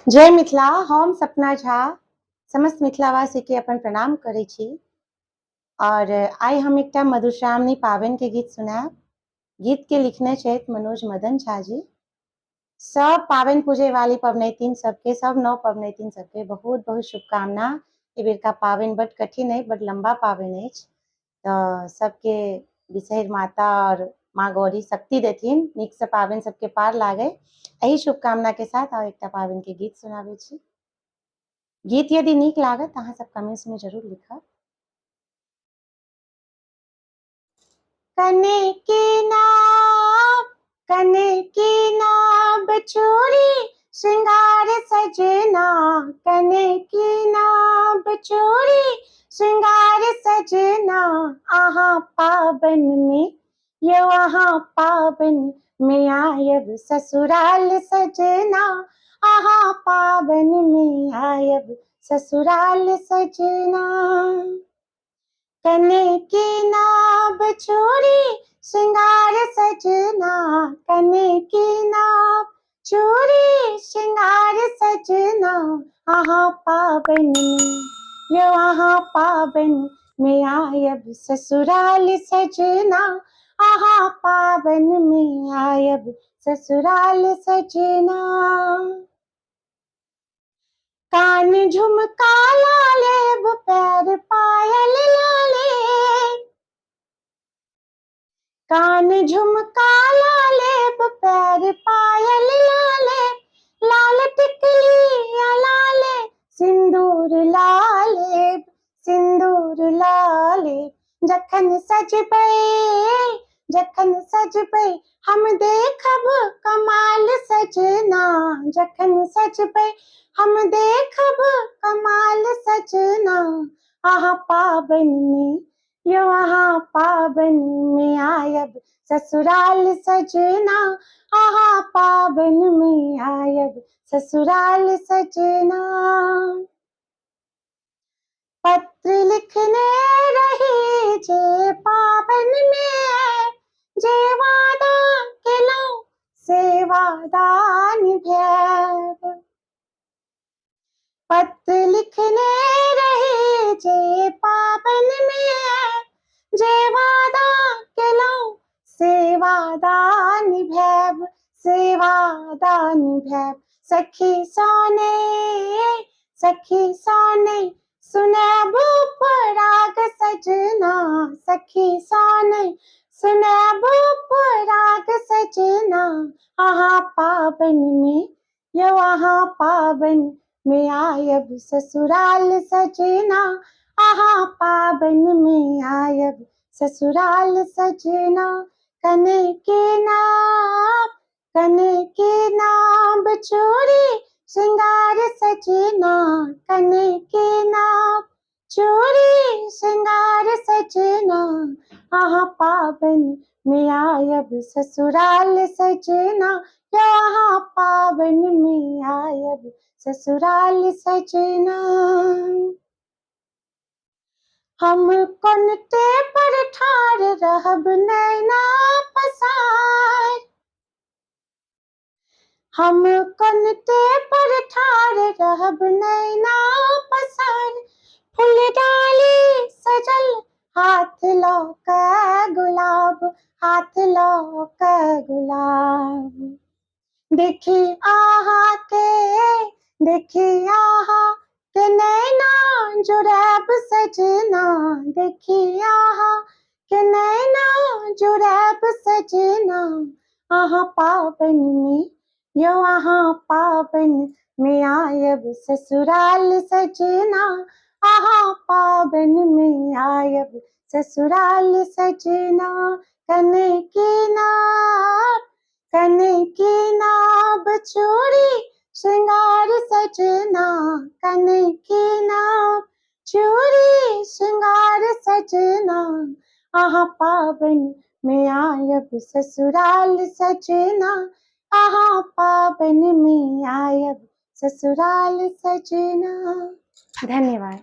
जय मिथिला। हम सपना झा समस्त मिथिलावासी के अपन प्रणाम करै छी और आइ हम एकटा मधुश्रावणी पाबनि के गीत सुनाएब। गीत के लिखने छथि मनोज मदन झा जी। सब पाबनि पूजे वाली पबनैतिन सबके, सब नव पबनैतिन सबके बहुत बहुत शुभकामना। एहि बेरका पाबनि बड्ड कठिन अछि, बड्ड लम्बा पाबनि अछि, तऽ सबके विषहरि माता और माँ गौरी शक्ति देथिन, नीकसँ पाबनि सबके पार लागे। एही शुभकामना के साथ और एकटा पाबनि के गीत सुनाबै छी। गीत यदि नीक लागत अहाँ सब कमेंट्स में जरूर लिखब। कने की नाव चोरी श्रृंगार सजना, कने की नाव चोरी श्रृंगार सजना। आहाँ पाबन में यो आहाँ पाबन में आयब ससुराल सजना, आहाँ पाबन में आयब ससुराल सजना। कने की नाव चोरी श्रृंगार सजना, कने की नाव चोरी श्रृंगार सजना। आहाँ पाबन में यो आहाँ पाबन में आयब ससुराल सजना, आहाँ पाबन में आयब ससुराल सजना। कान झुमका लालेब पैर पायल लाले, कान झुमका लालेब पैर पायल लाले। लाल टिकलिया लाले सिंदूर लालेब, सिंदूर लालेब। जखन सजबै हम देखब कमाल सजना, जखन सजबै हम देखब कमाल सजना। आहाँ पाबन में यो आहाँ पाबन में आयब ससुराल सजना, आहाँ पाबन में आयब ससुराल सजना। पत्र लिखने रही जे पाबन में, जे वादा केलौं से वादा निभाएब। पत्र लिखने रही जे पाबन में, जे वादा केलौं से वादा निभाएब, से वादा निभाएब। सखी सोने सुनाएब पराग सजना, सखी सोने सुनाएब पराग सजना। आहाँ पाबन में यो आहाँ पाबन में आयब ससुराल सजना, आहाँ पाबन में आयब ससुराल सजना। कने की नाव चोरी श्रृंगार सजना, कने की नाव चोरी श्रृंगार सजना। आहाँ पाबन में आयब ससुराल सजना, यो आहाँ पाबन में आयब ससुराल सजना। हम कोनटे पर ठाढ़ रहब नैना पसार, हम कोनटे पर ठाढ़ रहब नैना पसार। फूल डाली सजल हाथ लऽ कऽ गुलाब, हाथ लऽ कऽ गुलाब। देखी आहाँ के नैना जुड़ाब सजना, देखी आहाँ के नैना जुड़ाब सजना। आहाँ पाबन में यो आहाँ पाबन में आयब ससुराल सजना, आहाँ पाबन में आयब ससुराल सजना। कने की नाव चोरी श्रृंगार सजना, कने की नाव चोरी श्रृंगार सजना। आहाँ पाबन में आयब ससुराल सजना, आहाँ पाबन में आयब ससुराल सजना। धन्यवाद।